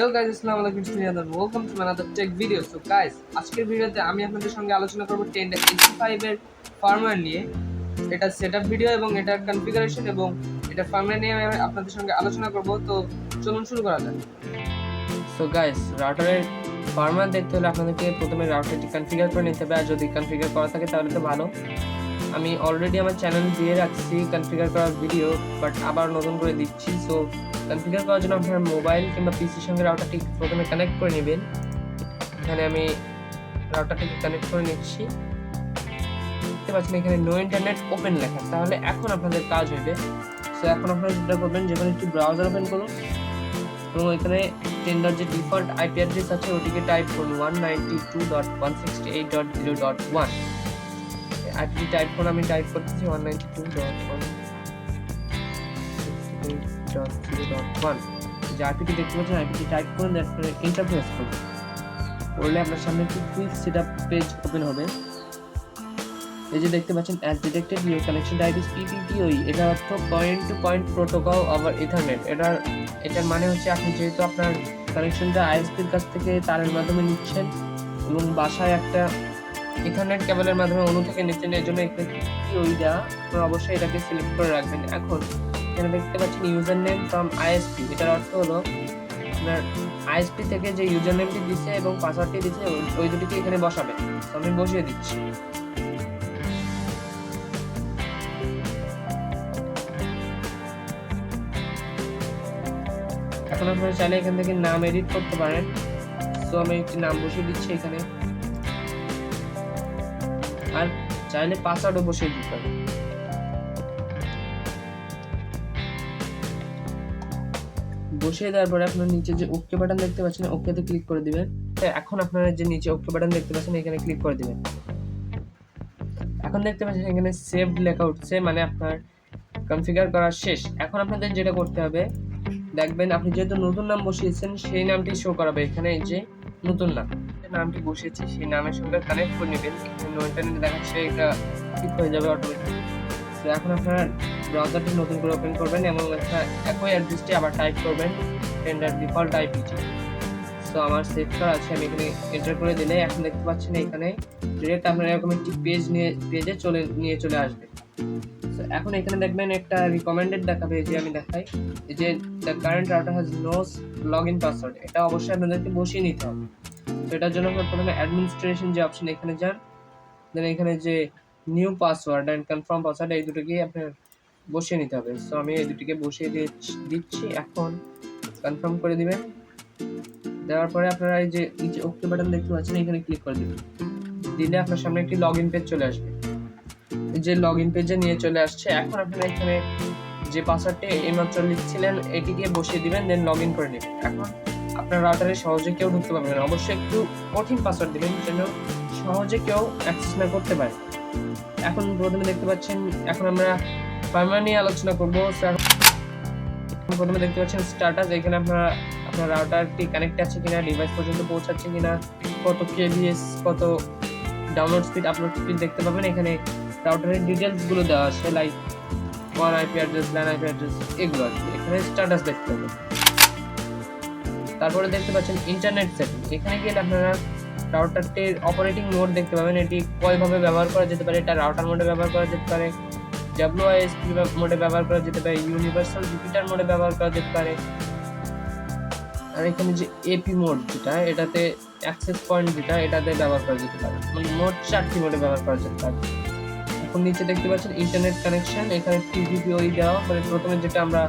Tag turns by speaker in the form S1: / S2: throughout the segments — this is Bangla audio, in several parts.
S1: হ্যালো গাইস, আসসালামু আলাইকুম সুনিয়াদান, welcome to another tech video. So guys, আজকের ভিডিওতে আমি আপনাদের সঙ্গে আলোচনা করব 10.85 এর ফার্মওয়্যার নিয়ে। এটা সেটআপ ভিডিও এবং এটার কনফিগারেশন এবং এটা ফার্মওয়্যার নিয়ে আমি আপনাদের সঙ্গে আলোচনা করব। তো চলুন শুরু করা যাক। সো গাইস, রাউটারের ফার্মওয়্যার দেখতে হলে আপনাদেরকে প্রথমে রাউটারটি কনফিগার করে নিতে হবে, আর যদি কনফিগার করা থাকে তাহলে তো ভালো। আমি অলরেডি আমার চ্যানেল দিয়ে রাখছি কনফিগার করার ভিডিও, বাট আবার নতুন করে দিচ্ছি। সো কনফিগার করার জন্য আপনার মোবাইল কিংবা পিসির সঙ্গে রাউটারটি প্রথমে কানেক্ট করে নেবেন। এখানে আমি রাউটারটিকে কানেক্ট করে নিচ্ছি। দেখতে পাচ্ছেন এখানে নো ইন্টারনেট ওপেন লেখা, তাহলে এখন আপনাদের কাজ হইবে। সো এখন আপনারা যেটা করবেন, যে কোনো একটি ব্রাউজার ওপেন করুন এবং এখানে 10 যে ডিফল্ট আইপি অ্যাড্রেস আছে ওটিকে টাইপ করুন 192.168.0.1। আইপি টাইপ করুন, আমি টাইপ করতেছি 192.168.0.1। যে আইপিটি দেখতে পাচ্ছেন, আইপিটি টাইপ করুন, তারপরে এন্টার প্রেস করুন। করলে আপনার সামনে একটি কুইক সেটআপ পেজ ওপেন হবে। এই যে দেখতে পাচ্ছেন as detected your connection type is PPPoE, এটা অর্থ point to point protocol over ethernet. এটার মানে হচ্ছে আপনি যেহেতু আপনার কানেকশনটা আইএসপির কাছ থেকে তারের মাধ্যমে নিচ্ছেন এবং বাসায় একটা ইথারনেট কেবলের মাধ্যমে অনু থেকে নিচ্ছেন, এর জন্য পিপিপিওইটা আপনারা অবশ্যই এটাকে সিলেক্ট করে রাখবেন। এখন এখানে দেখতে পাচ্ছেন ইউজার নেম ফ্রম আইএসপি, এটার অর্থ হলো আপনার আইএসপি থেকে যে ইউজার নেমটি দিচ্ছে এবং পাসওয়ার্ডটি দিচ্ছে ওই দুটিকে এখানে বসাবেন। তো আমি বসিয়ে দিচ্ছি। এখন আপনারা চাইলে এখান থেকে নাম এডিট করতে পারেন। তো আমি একটি নাম বসিয়ে দিচ্ছি এখানে, আর চাইলে পাসওয়ার্ডও বসিয়ে দিতে পারেন। বসিয়ে দেওয়ার পরে আপনার নিচে যে ওকে বাটন দেখতে পাচ্ছেন, ওকেতে ক্লিক করে দিবেন। এখন আপনারা যে নিচে ওকে বাটন দেখতে পাচ্ছেন এখানে ক্লিক করে দিবেন। এখন দেখতে পাচ্ছেন এখানে সেভড লেখা উঠছে, মানে আপনার কনফিগার করা শেষ। এখন আপনাদের যেটা করতে হবে, দেখবেন আপনি যেহেতু নতুন নাম বসিয়েছেন সেই নামটি শো করাবে এখানে। এই যে নতুন নামটি বসিয়েছি সেই নামের সঙ্গে কানেক্ট করে নেবেন। এখানে নো ইন্টারনেট দেখাচ্ছে, এটা ঠিক হয়ে যাবে অটোমেটিক। তো এখন আপনারা ব্রাউজারটি নতুন করে ওপেন করবেন এবং একই অ্যাড্রেসটি আবার টাইপ করবেন, টেন্ডার ডিফল্ট আইপিটি। সো আমার সেভ করা আছে, আমি এখানে এন্টার করে দিলে এখন দেখতে পাচ্ছেন এখানে ডিরেক্ট আপনার এরকম একটি পেজে নিয়ে চলে আসবে। সো এখন এখানে দেখবেন একটা রিকমেন্ডেড দেখাবে, যে আমি দেখাই, এই যে the current router has no login password, এটা অবশ্যই আপনাদেরকে বসিয়ে নিতে হবে। তো এটার জন্য আপনার প্রথমে অ্যাডমিনিস্ট্রেশন যে অপশন এখানে যান, দেন এখানে যে new password and confirm password এই দুটোকেই আপনার বসিয়ে নিতে হবে। সো আমি এই দুটিকে বসিয়ে দিচ্ছি। এখন কনফার্ম করে দিবেন। দেওয়ার পরে আপনারা এই যে নিচে ওকে বাটন দেখতে পাচ্ছেন এখানে ক্লিক করে দিবেন। দিলে আপনার সামনে একটি লগইন পেজ চলে আসবে। এই যে লগইন পেজে নিয়ে চলে আসছে। এখন আপনারা এখানে যে পাসওয়ার্ডটি এইমাত্র লিখছিলেন এটিকে বসিয়ে দিবেন, দেন লগইন করে নেবেন। এখন আপনার রাউটারে সহজে কেউ ঢুকতে পারবে না, অবশ্যই একটু কঠিন পাসওয়ার্ড দিবেন যেন সহজে কেউ অ্যাক্সেস না করতে পারে। এখন প্রথমে দেখতে পাচ্ছেন, এখন আমরা ফার্মওয়্যার নিয়ে আলোচনা করব। প্রথমে দেখতে পাচ্ছেন স্ট্যাটাস, এখানে আপনার রাউটারটি কানেক্ট আছে কিনা, ডিভাইস পর্যন্ত পৌঁছাচ্ছে কিনা, কত কেবিএস, কত ডাউনলোড স্পিড, আপলোড স্পিড দেখতে পাবেন। এখানে রাউটারের ডিটেলস গুলো দেওয়া আছে, like one IP address, LAN IP address, এগুলো আছে। এখানে স্ট্যাটাস দেখতে পাবেন। তারপরে দেখতে পাচ্ছেন ইন্টারনেট সেটিং, এখানে গিয়ে আপনারা রাউটারটির অপারেটিং মোড দেখতে পাবেন, এটি কয়ভাবে ব্যবহার করা যেতে পারে। এটা রাউটার মোডে ব্যবহার করা যেতে পারে, WISP মোডে ব্যবহার করা যেতে পারে, ইউনিভার্সাল রিপিটার মোডে ব্যবহার করা যেতে পারে, আর এখানে যে এপি মোড যেটা, এটাতে অ্যাক্সেস পয়েন্ট যেটা, এটাতে ব্যবহার করা যেতে পারে। মানে মোট 4টি মোডে ব্যবহার করা যেতে পারে। এখন নিচে দেখতে পাচ্ছেন ইন্টারনেট কানেকশন, এখানে পিপিপিওই দেওয়া, মানে প্রথমে যেটা আমরা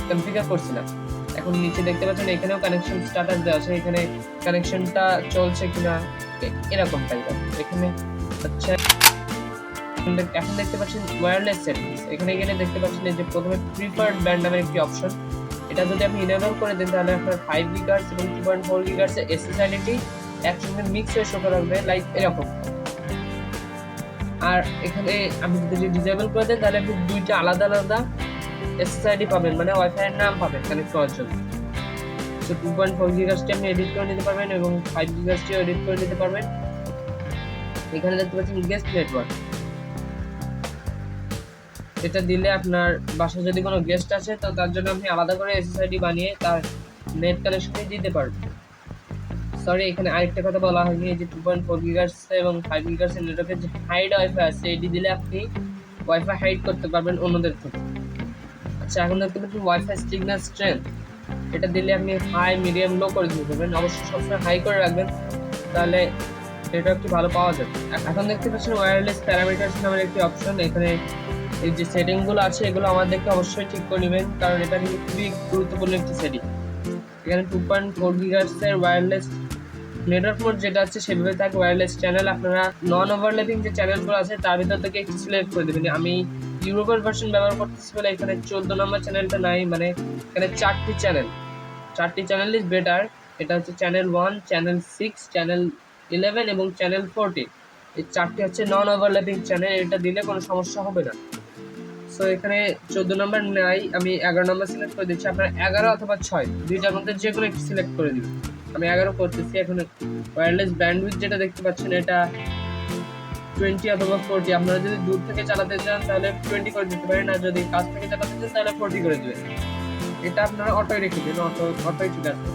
S1: কনফিগার করছিলাম। এখন নিচে দেখতে পাচ্ছেন এখানেও কানেকশন স্ট্যাটাস দেওয়া আছে, এখানে কানেকশনটা চলছে কিনা এরকম টাইপের। এখানে আচ্ছা, এখন দেখতে পাচ্ছেন ওয়্যারলেস সেটিংস, এখানে গেলে দেখতে পাচ্ছেন এই যে প্রথমে প্রিফার্ড ব্যান্ড নামের একটি অপশন, এটা যদি আপনি ইনেবল করে দেন তাহলে আপনার 5 গিগাহার্টজ এবং 2.4 গিগাহার্টজ এসএসআইডি একসঙ্গে মিক্স হয়ে শো করাবে, লাইক এরকম। আর এখানে আপনি যদি ডিসেবল করে দেন তাহলে আপনি দুইটা আলাদা আলাদা এসএসআইডি পাবেন, মানে ওয়াইফাই এর নাম পাবেন কানেক্ট করার জন্য। তো 2.4 গিগাহার্টজটি আপনি এডিট করে নিতে পারবেন এবং 5 গিগাহার্টজটিও এডিট করে নিতে পারবেন। এখানে দেখতে পাচ্ছেন গেস্ট নেটওয়ার্ক, এটা দিলে আপনার বাসায় যদি কোনো গেস্ট আসে তো তার জন্য আপনি আলাদা করে এসএসআইডি বানিয়ে তার নেট কানেকশনই দিতে পারবেন। সরি, এখানে আরেকটা কথা বলা হয়নি, এই যে 2.4 গিগাহার্টজ এবং 5 গিগাহার্টজ নেটওয়ার্কের যে হাইড ওয়াইফাই আছে, এটি দিলে আপনি ওয়াইফাই হাইড করতে পারবেন অন্যদের থেকে। আচ্ছা, এখন দেখতে পাচ্ছেন ওয়াইফাই সিগন্যাল স্ট্রেংথ, এটা দিলে আপনি হাই, মিডিয়াম, লো করে দিতে পারবেন। অবশ্যই সবসময় হাই করে রাখবেন, তাহলে নেটওয়ার্কটি ভালো পাওয়া যাবে। এখন দেখতে পাচ্ছেন ওয়্যারলেস প্যারামিটারস নামের একটি অপশন। এখানে এই যে সেটিংগুলো আছে এগুলো আমাদেরকে অবশ্যই ঠিক করে নেবেন, কারণ এটা কিন্তু খুবই গুরুত্বপূর্ণ একটি সেটিং। এখানে 2.4 গিগাহার্টজের ওয়্যারলেস নেটওয়ার্ক মোড যেটা আছে সেভাবে থাকে। ওয়্যারলেস চ্যানেল আপনারা নন ওভারল্যাপিং যে চ্যানেলগুলো আছে তার ভিতর থেকে একটি সিলেক্ট করে দেবেন। আমি ইউরোপের ভার্সন ব্যবহার করতেছি বলে এখানে 14 নম্বর চ্যানেলটা নাই, মানে এখানে 4টি চ্যানেল ইজ বেটার। এটা হচ্ছে চ্যানেল 1, চ্যানেল 6, চ্যানেল 11 এবং চ্যানেল 14। এই 4টি হচ্ছে নন ওভারল্যাপিং চ্যানেল, এটা দিলে কোনো সমস্যা হবে না। সো এখানে 14 নম্বর নাই, আমি 11 নম্বর সিলেক্ট করে দিচ্ছি। আপনারা 11 অথবা 6 দুইটার মধ্যে যে কোনো একটি সিলেক্ট করে দিবেন। আমি 11 করতেছি। এখন ওয়্যারলেস ব্যান্ডউইথ যেটা দেখতে পাচ্ছেন এটা 20 অথবা 40। আপনারা যদি দূর থেকে চালাতে চান তাহলে 20 করে দিতে পারেন, আর যদি কাছ থেকে চালাতে চান তাহলে 40 করে দেবেন। এটা আপনারা অটোই রেখে দেবেন, অটোই ঠিক আছে।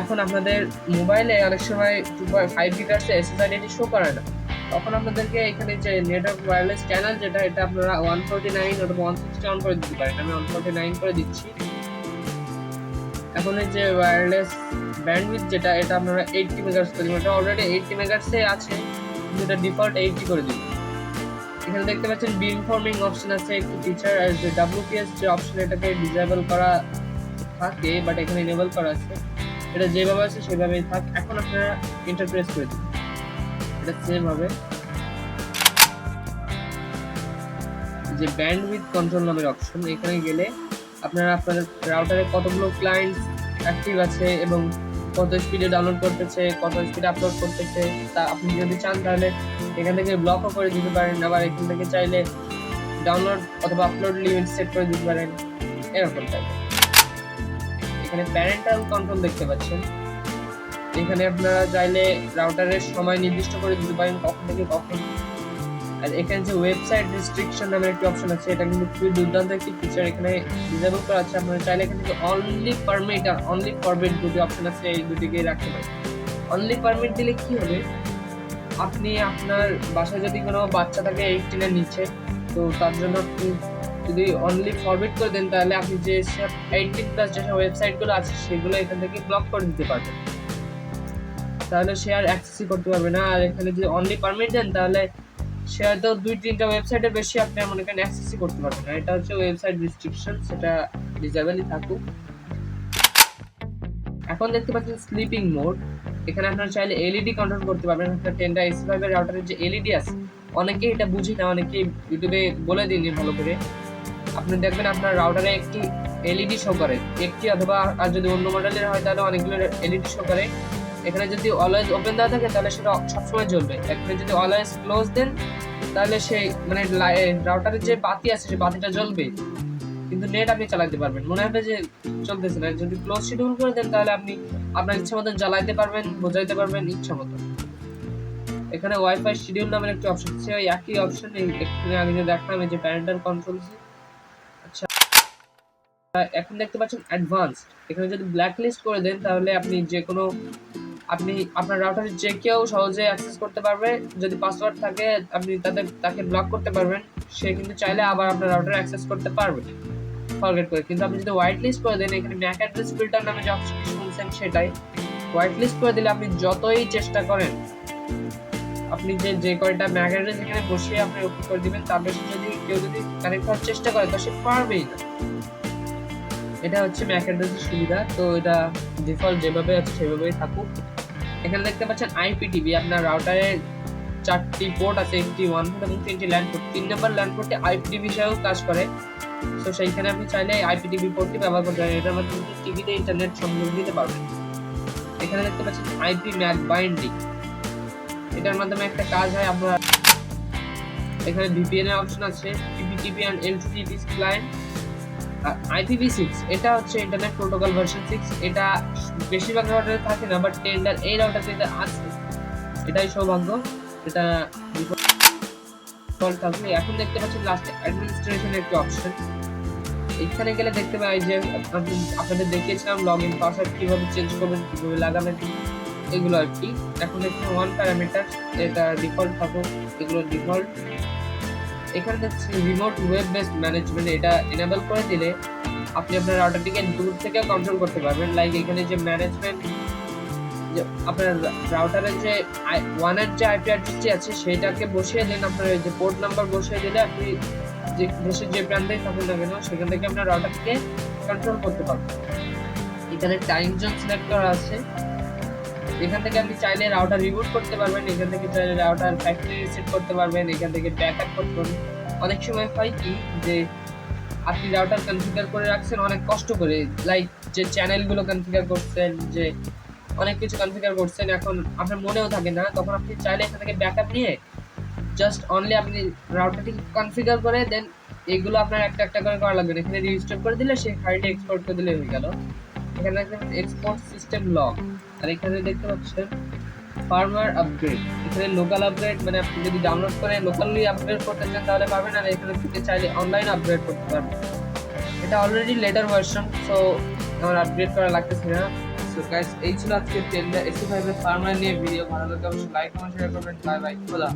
S1: এখন আপনাদের মোবাইলে অনেক সময় 2.5 গিগাহার্টজ এসএসআইডি শো করে না, তখন আপনাদেরকে এখানে যে নেটওয়ার্ক ওয়্যারলেস চ্যানেল যেটা, এটা আপনারা 149 অথবা 160 অন করে দিতে পারেন। আমি 149 করে দিচ্ছি। এখন এই যে ওয়্যারলেস ব্যান্ডউইথ যেটা, এটা আপনারা 80 মেগাহার্টজ করে দিবেন। এটা অলরেডি 80 মেগাহার্টজে আছে, কিন্তু এটা ডিফল্ট 80 করে দিবেন। এখানে দেখতে পাচ্ছেন বিম ফর্মিং অপশন আছে একটি ফিচার, আর যে WPS যে অপশন এটাকে ডিসেবল করা থাকে, বাট এখানে এনেবল করা আছে। এটা যেভাবে আছে সেভাবেই থাক। এখন আপনারা ইন্টারপ্রেস করে দিন, এটা সেম হবে। যে ব্যান্ডউইথ কন্ট্রোল নামের অপশন, এখানে গেলে আপনারা আপনাদের রাউটারে কতগুলো ক্লায়েন্ট অ্যাক্টিভ আছে এবং কত স্পিডে ডাউনলোড করতেছে, কত স্পিডে আপলোড করতেছে, তা আপনি যদি চান তাহলে এখান থেকে ব্লকও করে দিতে পারেন। আবার এখান থেকে চাইলে ডাউনলোড অথবা আপলোড লিমিট সেট করে দিতে পারেন, এরকম টাইপ। এখানে প্যারেন্টাল কন্ট্রোল দেখতে পাচ্ছেন, এখানে আপনারা চাইলে রাউটারের সময় নির্দিষ্ট করে দিতে পারেন কখন থেকে কখন। আর এখানে যে ওয়েবসাইট রেস্ট্রিকশন নামের একটি অপশন আছে, এটা কিন্তু খুবই দুর্দান্ত একটি ফিচার, এখানে ডিসেবল করা আছে। আপনারা চাইলে এখানে থেকে অনলি পারমিট আর অনলি ফরবিট দুটি অপশন আছে, এই দুটিকেই রাখতে পারেন। অনলি পারমিট দিলে কি হবে, আপনি আপনার বাসায় যদি কোনো বাচ্চা থাকে 18 এর নিচে, তো তার জন্য আপনি যদি অনলি ফরবিট করে দেন তাহলে আপনি যে 18+ যেসব ওয়েবসাইটগুলো আছে সেগুলো এখান থেকে ব্লক করে দিতে পারবেন, তাহলে সে আর অ্যাক্সেসই করতে পারবে না। আর এখানে যদি অনলি পারমিট দেন তাহলে সে হয়তো 2-3টা ওয়েবসাইটের বেশি আপনি মনে করেন অ্যাক্সেসই করতে পারবেন না। এটা হচ্ছে ওয়েবসাইট রেস্ট্রিকশন, সেটা ডিসেবলই থাকুক। এখন দেখতে পাচ্ছেন স্লিপিং মোড, এখানে আপনারা চাইলে এলইডি কন্ট্রোল করতে পারবেন। আপনার টেন্ডা AC5 এর রাউটারের যে এলইডি আছে, অনেকেই এটা বুঝি না, অনেকেই ইউটিউবে বলে দিনই ভালো করে। আপনি দেখবেন আপনার রাউটারে একটি এলইডি শো করে, একটি অথবা আর যদি অন্য মডেলের হয় তাহলে অনেকগুলো এলইডি শো করে। এখানে যদি অলওয়েজ ওপেন দেওয়া থাকে তাহলে সেটা সবসময় জ্বলবে। এখানে যদি অলওয়েজ ক্লোজ দেন তাহলে সেই মানে রাউটারের যে বাতি আছে সেই বাতিটা জ্বলবে, কিন্তু নেট আপনি চালাতে পারবেন, মনে হবে যে চলতেছে না। যদি ক্লোজ শিডিউল করে দেন তাহলে আপনি আপনার ইচ্ছা মতো জ্বালাইতে পারবেন, বোঝাইতে পারবেন ইচ্ছা মতো। এখানে ওয়াইফাই শিডিউল নামের একটি অপশন আছে, ওই একই অপশন এখানে আগে যে দেখলাম এই যে প্যারেন্টাল কন্ট্রোল। আচ্ছা, এখন দেখতে পাচ্ছেন অ্যাডভান্সড, এখানে যদি ব্ল্যাক লিস্ট করে দেন তাহলে আপনি যে কোনো আপনি আপনার রাউটারে যে কেউ সহজে অ্যাক্সেস করতে পারবে। যদি পাসওয়ার্ড থাকে আপনি তাকে ব্লক করতে পারবেন, সে কিন্তু চাইলে আবার আপনার রাউটারে অ্যাক্সেস করতে পারবে ফরগেট করে। কিন্তু আপনি যদি হোয়াইট লিস্ট করে দেন, এখানে ম্যাক অ্যাড্রেস ফিল্টার নামে যে অপশনটি শুনছেন সেটাই, হোয়াইট লিস্ট করে দিলে আপনি যতই চেষ্টা করেন, আপনি যে কয়টা ম্যাক অ্যাড্রেস এখানে বসিয়ে আপনি ওকে করে দিবেন, তার বেশি যদি কেউ যদি কানেক্ট করার চেষ্টা করে তো সে পারবেই না। এটা হচ্ছে ম্যাক অ্যাড্রেসের সুবিধা, তো এটা ডিফল্ট যেভাবে আছে সেভাবেই থাকুক। এখানে দেখতে পাচ্ছেন IPTV, আপনার রাউটারে 4টি পোর্ট আছে, একটি 1 পোর্ট এবং 3টি ল্যান্ড পোর্ট। 3 নম্বর ল্যান্ড পোর্টে IPTV হিসেবেও কাজ করে, তো সেইখানে আপনি চাইলে IPTV পোর্টটি ব্যবহার করতে পারেন। এটার মাধ্যমে টিভিতে ইন্টারনেট সংযোগ দিতে পারবেন। এখানে দেখতে পাচ্ছেন IP ম্যাক বাইন্ডিং, এটার মাধ্যমে একটা কাজ হয় আপনার এখানে VPN এর অপশন আছে, TPTP and LTTP client. IPv6 এটা হচ্ছে ইন্টারনেট প্রোটোকল ভার্সন 6, এটা বেশিরভাগ রাউটারে থাকে না, বাট টেন্ডার এই রাউটারতে এটা আছে, এটাই সৌভাগ্য, এটা ডিফল্ট থাকবে। এখন দেখতে পাচ্ছেন লাস্টে অ্যাডমিনিস্ট্রেশনের একটি অপশন, এখানে গেলে দেখতে পাই যে আপনাদের দেখিয়েছিলাম লগ ইন পাসওয়ার্ড কিভাবে চেঞ্জ করবেন, কিভাবে লাগাবেন, এগুলো আর কি। এখন দেখুন ওয়ান প্যারামিটার, এটা ডিফল্ট থাকুক, এগুলো ডিফল্ট। এখানে দেখছি রিমোট ওয়েব বেসড ম্যানেজমেন্ট, এটা এনেবল করে দিলে আপনি আপনার রাউটারটিকে দূর থেকে কন্ট্রোল করতে পারবেন। লাইক এখানে যে ম্যানেজমেন্ট, যে আপনার রাউটারের যে ওয়ানের যে আইপি অ্যাড্রেসটি আছে সেটাকে বসিয়ে দেন, আপনার যে পোর্ট নাম্বার বসিয়ে দিলে আপনি যে দেশের যে প্রান্তেই থাকুন না কেন সেখান থেকে আপনার রাউটারকে কন্ট্রোল করতে পারবেন। এখানে টাইম জোন সিলেক্ট করা আছে, এখান থেকে আপনি চাইলে রাউটার রিবুট করতে পারবেন, এখান থেকে চাইলে রাউটার ফ্যাক্টরি রিসেট করতে পারবেন, এখান থেকে ব্যাকআপ করতে পারবেন। অনেক সময় হয় কি যে আপনি রাউটার কনফিগার করে রাখছেন অনেক কষ্ট করে, লাইক যে চ্যানেলগুলো কনফিগার করছেন, যে অনেক কিছু কনফিগার করছেন, এখন আপনার মনেও থাকে না, তখন আপনি চাইলে এখান থেকে ব্যাকআপ নিয়ে জাস্ট অনলি আপনি রাউটারটি কনফিগার করে দেন, এগুলো আপনার একটা একটা করে করা লাগবে না, এখানে রিস্টোর করে দিলে সেই ফাইলটা এক্সপোর্ট করে দিলে হয়ে গেল। এখানে এক্সপোর্ট সিস্টেম লগ, আর এখানে দেখতে পাচ্ছেন ফার্মওয়্যার আপগ্রেড, এখানে লোকাল আপগ্রেড, মানে আপনি যদি ডাউনলোড করে লোকালি আপগ্রেড করতে চান তাহলে পাবেন, আর এখানে থেকে চাইলে অনলাইন আপগ্রেড করতে পারবেন। এটা অলরেডি লেটার ভার্সন, সো আমার আপগ্রেড করা লাগতেছে না। সো গাইস, এই ছিল আজকে টেলরা AC5 এর ফার্মওয়্যার নিয়ে ভিডিও। ভালো লাগলে অবশ্যই লাইক কমেন্ট শেয়ার করবেন। বাই বাই, খোদা।